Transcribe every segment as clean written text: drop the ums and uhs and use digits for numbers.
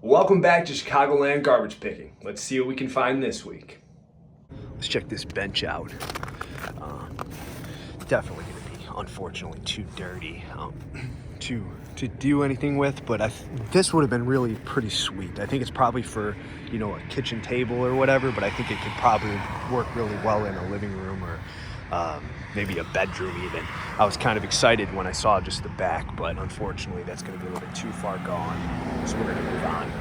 Welcome back to Chicagoland garbage picking. Let's see what we can find this week. Let's check this bench out. Definitely gonna be, unfortunately, too dirty to do anything with, but this would have been really pretty sweet. I think it's probably for, you know, a kitchen table or whatever, but I think it could probably work really well in a living room or maybe a bedroom even. I was kind of excited when I saw just the back, but unfortunately that's going to be a little bit too far gone, so we're going to move on.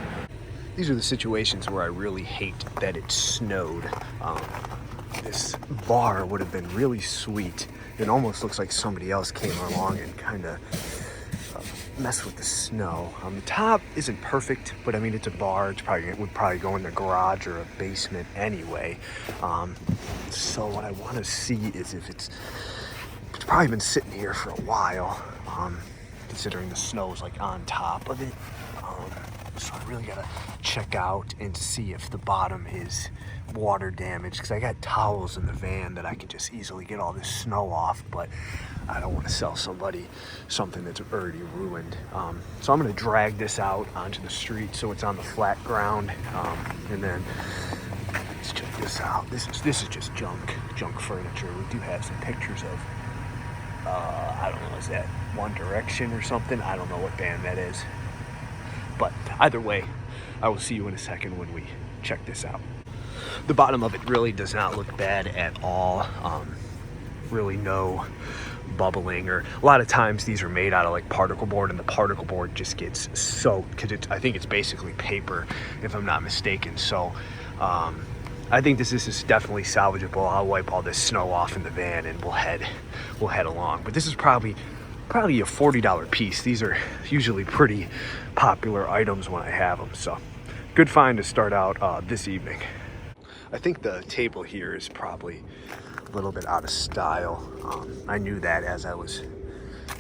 These are the situations where I really hate that it snowed. This bar would have been really sweet. It almost looks like somebody else came along and kind of messed with the snow. The top isn't perfect, but I mean, it's a bar. It would probably go in the garage or a basement anyway. So what I want to see is if it's probably been sitting here for a while, considering the snow's like on top of it. So I really gotta check out and see if the bottom is water damaged, because I got towels in the van that I can just easily get all this snow off, but I don't want to sell somebody something that's already ruined. So I'm gonna drag this out onto the street so it's on the flat ground, and then let's check this out. This is just junk furniture. We do have some pictures of I don't know, is that One Direction or something? I don't know what band that is. But either way, I will see you in a second when we check this out. The bottom of it really does not look bad at all. Really no bubbling, or a lot of times these are made out of like particle board, and the particle board just gets soaked because I think it's basically paper, if I'm not mistaken. So I think this is definitely salvageable. I'll wipe all this snow off in the van and we'll head along. But this is probably a $40 piece. These are usually pretty popular items when I have them, so good find to start out this evening. I think the table here is probably a little bit out of style. I knew that as I was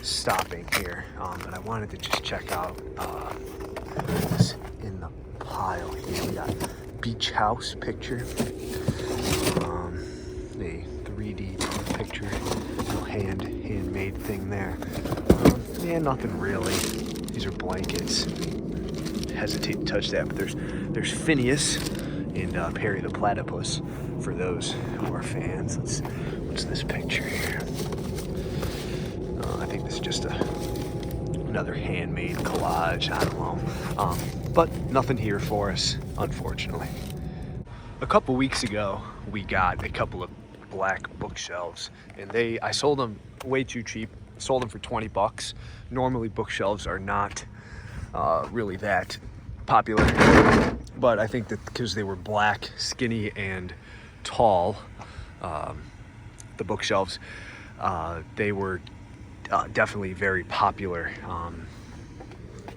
stopping here, but I wanted to just check out what's in the pile here. We got beach house picture, a 3D picture, little handmade thing there. Yeah, nothing really. These are blankets. Hesitate to touch that, but there's Phineas and Perry the Platypus for those who are fans. What's this picture here? I think this is just another handmade collage. I don't know. But nothing here for us, unfortunately. A couple weeks ago, we got a couple of black bookshelves, and I sold them way too cheap. Sold them for 20 bucks. Normally bookshelves are not really that popular, but I think that because they were black, skinny, and tall, the bookshelves, they were definitely very popular.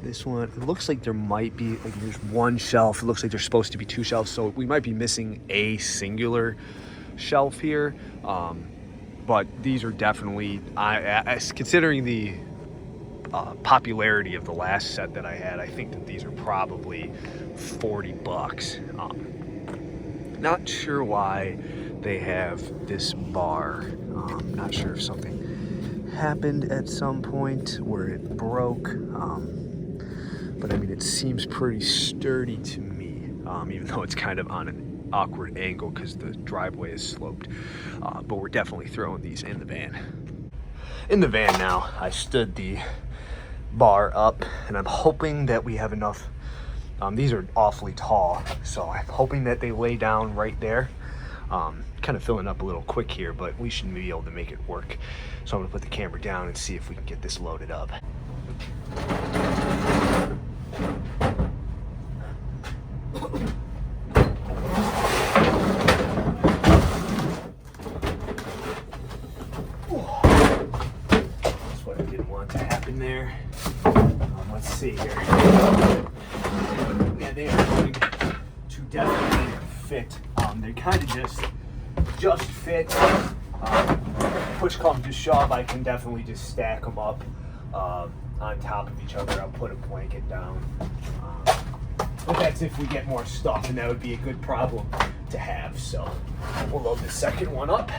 This one, it looks like there might be, like, there's one shelf. It looks like there's supposed to be two shelves, so we might be missing a singular shelf here. But these are definitely, considering the popularity of the last set that I had, I think that these are probably 40 bucks. Not sure why they have this bar. Not sure if something happened at some point where it broke. But I mean, it seems pretty sturdy to me, even though it's kind of on an awkward angle because the driveway is sloped. But we're definitely throwing these in the van. In the van now, I stood the bar up, and I'm hoping that we have enough. These are awfully tall, so I'm hoping that they lay down right there. Kind of filling up a little quick here, but we should be able to make it work. So I'm gonna put the camera down and see if we can get this loaded up. There. Let's see here. Yeah, they are going to definitely fit. They kind of just fit. Push comes to shove, I can definitely just stack them up on top of each other. I'll put a blanket down. But that's if we get more stuff, and that would be a good problem to have. So we'll load the second one up.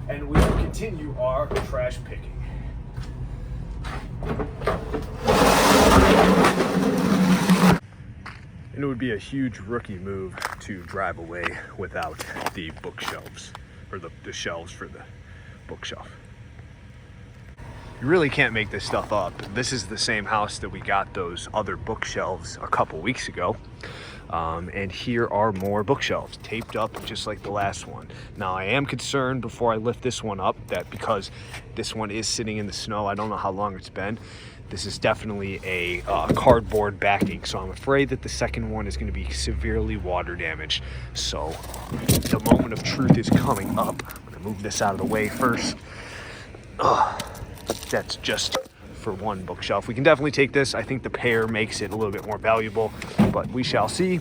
And we will continue our trash picking. And it would be a huge rookie move to drive away without the bookshelves, or the shelves for the bookshelf. You really can't make this stuff up. This is the same house that we got those other bookshelves a couple weeks ago. And here are more bookshelves taped up just like the last one. Now I am concerned before I lift this one up that because this one is sitting in the snow, I don't know how long it's been. This is definitely a cardboard backing, so I'm afraid that the second one is going to be severely water damaged. So the moment of truth is coming up. I'm going to move this out of the way first. That's just for one bookshelf. We can definitely take this. I think the pair makes it a little bit more valuable, but we shall see.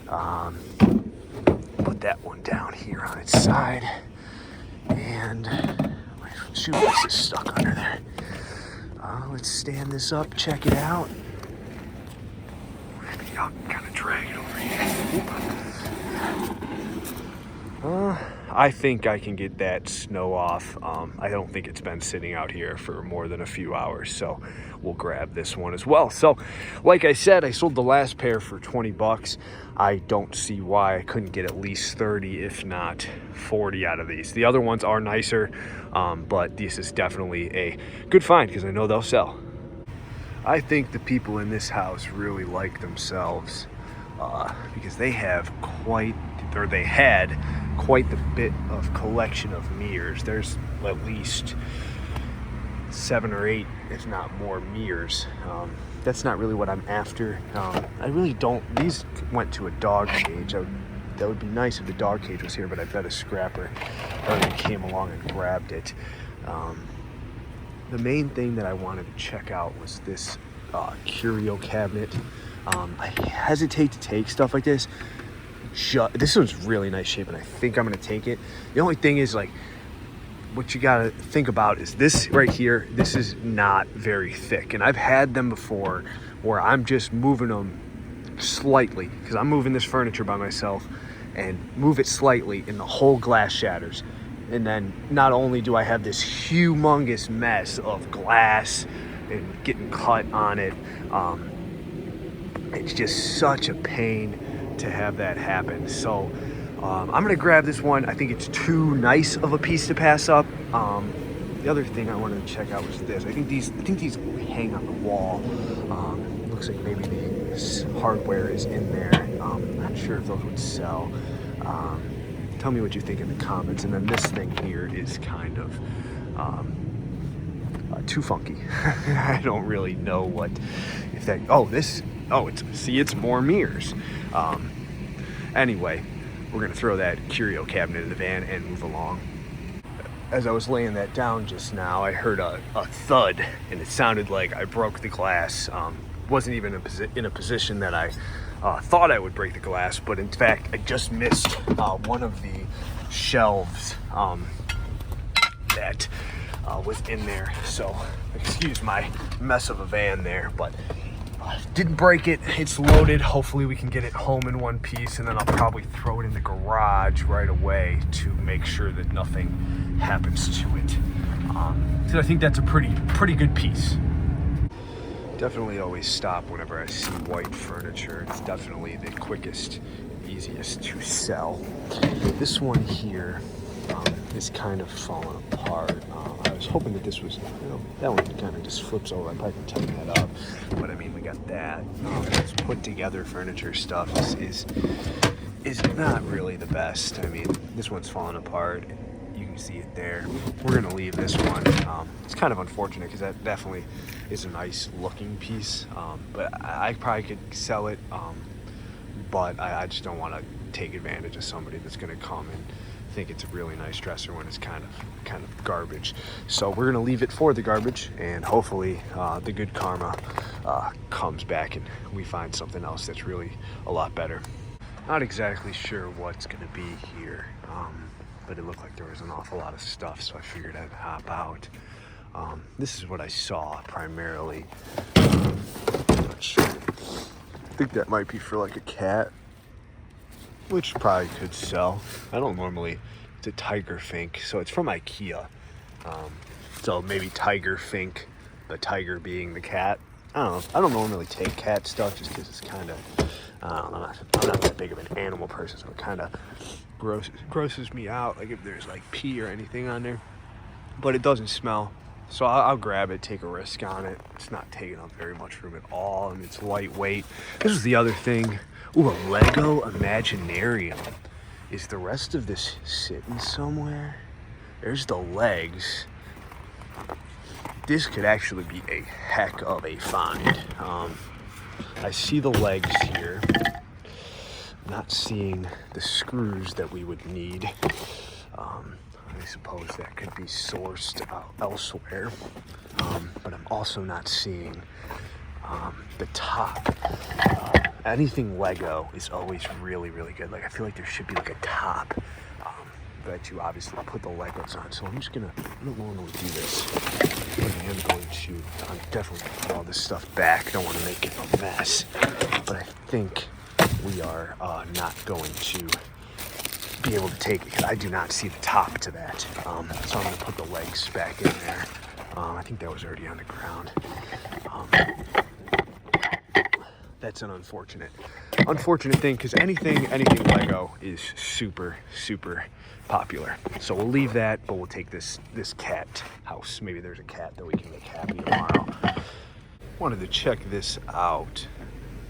Put that one down here on its side, and my shoelace is stuck under there. Let's stand this up, check it out. Maybe I'll kind of drag it over here. I think I can get that snow off. I don't think it's been sitting out here for more than a few hours, so we'll grab this one as well. So, like I said, I sold the last pair for 20 bucks. I don't see why I couldn't get at least 30, if not 40 out of these. The other ones are nicer, but this is definitely a good find because I know they'll sell. I think the people in this house really like themselves because they had quite the bit of collection of mirrors. There's at least 7 or 8, if not more, mirrors. That's not really what I'm after. I really don't. These went to a dog cage. That would be nice if the dog cage was here, but I bet a scrapper already came along and grabbed it. The main thing that I wanted to check out was this Curio cabinet. I hesitate to take stuff like this. This one's really nice shape, and I think I'm gonna take it. The only thing is, like, what you gotta think about is this right here. This is not very thick, and I've had them before where I'm just moving them slightly because I'm moving this furniture by myself, and move it slightly and the whole glass shatters. And then not only do I have this humongous mess of glass and getting cut on it, it's just such a pain to have that happen. So I'm gonna grab this one. I think it's too nice of a piece to pass up. The other thing I wanted to check out was this. I think these hang on the wall. Looks like maybe the hardware is in there. I'm not sure if those would sell. Tell me what you think in the comments. And then this thing here is kind of too funky. I don't really know what, if that, it's more mirrors. Anyway, we're gonna throw that Curio cabinet in the van and move along. As I was laying that down just now, I heard a thud, and it sounded like I broke the glass. Wasn't even in a position that I thought I would break the glass, but in fact, I just missed one of the shelves that was in there. So, excuse my mess of a van there, but didn't break it. It's loaded. Hopefully we can get it home in one piece, and then I'll probably throw it in the garage right away to make sure that nothing happens to it. So I think that's a pretty good piece. Definitely always stop whenever I see white furniture. It's definitely the quickest and easiest to sell. This one here is kind of falling apart. I was hoping that this was, that one kind of just flips over. I probably can tighten that up. But I mean, we got that. This put together furniture stuff is not really the best. I mean, this one's falling apart. You can see it there. We're gonna leave this one. It's kind of unfortunate because that definitely is a nice looking piece. But I probably could sell it. But I just don't want to take advantage of somebody that's gonna come and think it's a really nice dresser when it's kind of garbage. So we're gonna leave it for the garbage, and hopefully the good karma comes back and we find something else that's really a lot better. Not exactly sure what's gonna be here, but it looked like there was an awful lot of stuff, so I figured I'd hop out. This is what I saw primarily. I'm not sure. I think that might be for like a cat, which probably could sell. I don't normally, it's a tiger fink, so it's from IKEA. So maybe tiger fink the tiger being the cat. I don't know. I don't normally take cat stuff just because it's kind of, I'm not that big of an animal person, so it kind of grosses me out, like if there's like pee or anything on there. But it doesn't smell, so I'll grab it, take a risk on it. It's not taking up very much room at all, and it's lightweight. This is the other thing. Ooh, a Lego Imaginarium. Is the rest of this sitting somewhere? There's the legs. This could actually be a heck of a find. I see the legs here. Not seeing the screws that we would need. I suppose that could be sourced elsewhere. But I'm also not seeing the top. Anything Lego is always really, really good. Like, I feel like there should be like a top that you obviously put the Legos on. So I don't normally do this, but I am going to, I'm definitely gonna put all this stuff back. Don't want to make it a mess, but I think we are not going to be able to take it because I do not see the top to that. So I'm gonna put the legs back in there. I think that was already on the ground. That's an unfortunate thing, because anything Lego is super, super popular. So we'll leave that, but we'll take this cat house. Maybe there's a cat that we can make happy tomorrow. Wanted to check this out.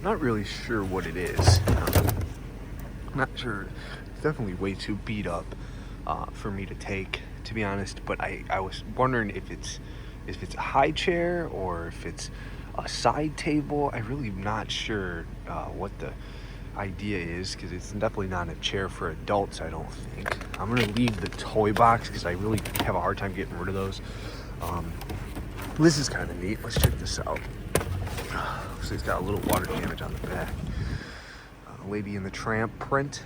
Not really sure what it is. Not sure. It's definitely way too beat up for me to take, to be honest. But I was wondering if it's a high chair or if it's a side table. I really am not sure what the idea is, because it's definitely not a chair for adults, I don't think. I'm gonna leave the toy box because I really have a hard time getting rid of those. This is kind of neat. Let's check this out. So it's got a little water damage on the back. Lady in the Tramp print.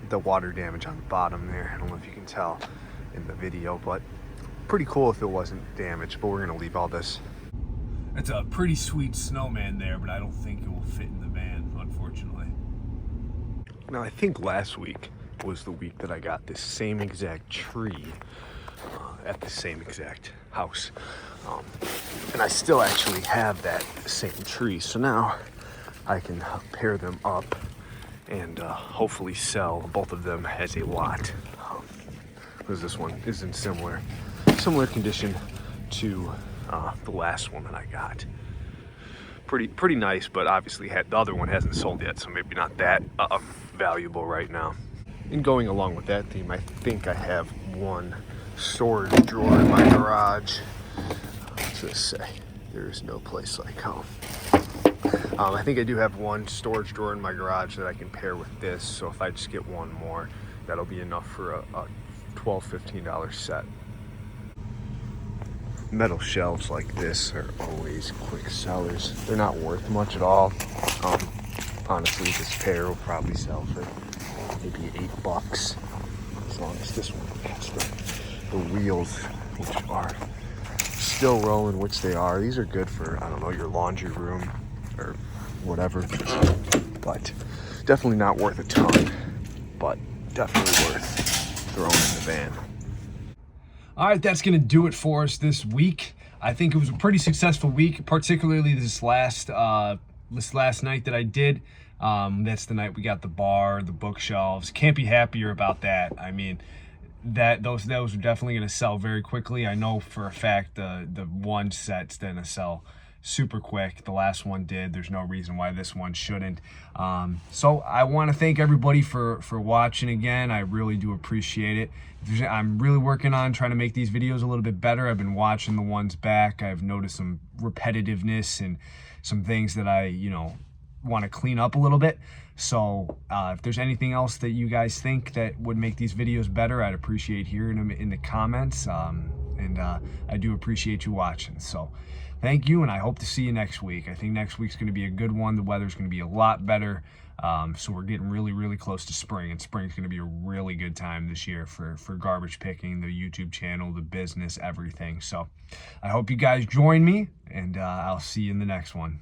The water damage on the bottom there. I don't know if you can tell in the video, but pretty cool if it wasn't damaged. But we're gonna leave all this. It's a pretty sweet snowman there, but I don't think it will fit in the van, unfortunately. Now, I think last week was the week that I got this same exact tree at the same exact house. And I still actually have that same tree. So now I can pair them up and hopefully sell both of them as a lot. Because this one is in similar condition to the last one that I got. Pretty nice, but obviously the other one hasn't sold yet, so maybe not that valuable right now. And going along with that theme, I think I have one storage drawer in my garage. What's this say? There is no place like home. I think I do have one storage drawer in my garage that I can pair with this, so if I just get one more, that'll be enough for a $12, $15 set. Metal shelves like this are always quick sellers. They're not worth much at all. Honestly, this pair will probably sell for maybe $8, as long as this one has the wheels, which are still rolling, which they are. These are good for, I don't know, your laundry room or whatever, but definitely not worth a ton, but definitely worth throwing in the van. All right, that's gonna do it for us this week. I think it was a pretty successful week, particularly this last night that I did. That's the night we got the bar, the bookshelves. Can't be happier about that. I mean, those are definitely gonna sell very quickly. I know for a fact the one set's gonna sell super quick. The last one did. There's no reason why this one shouldn't. So I want to thank everybody for watching again. I really do appreciate it. I'm really working on trying to make these videos a little bit better. I've been watching the ones back. I've noticed some repetitiveness and some things that I, want to clean up a little bit. So if there's anything else that you guys think that would make these videos better, I'd appreciate hearing them in the comments. And I do appreciate you watching. So thank you, and I hope to see you next week. I think next week's going to be a good one. The weather's going to be a lot better. So we're getting really, really close to spring, and spring's going to be a really good time this year for garbage picking, the YouTube channel, the business, everything. So I hope you guys join me, and I'll see you in the next one.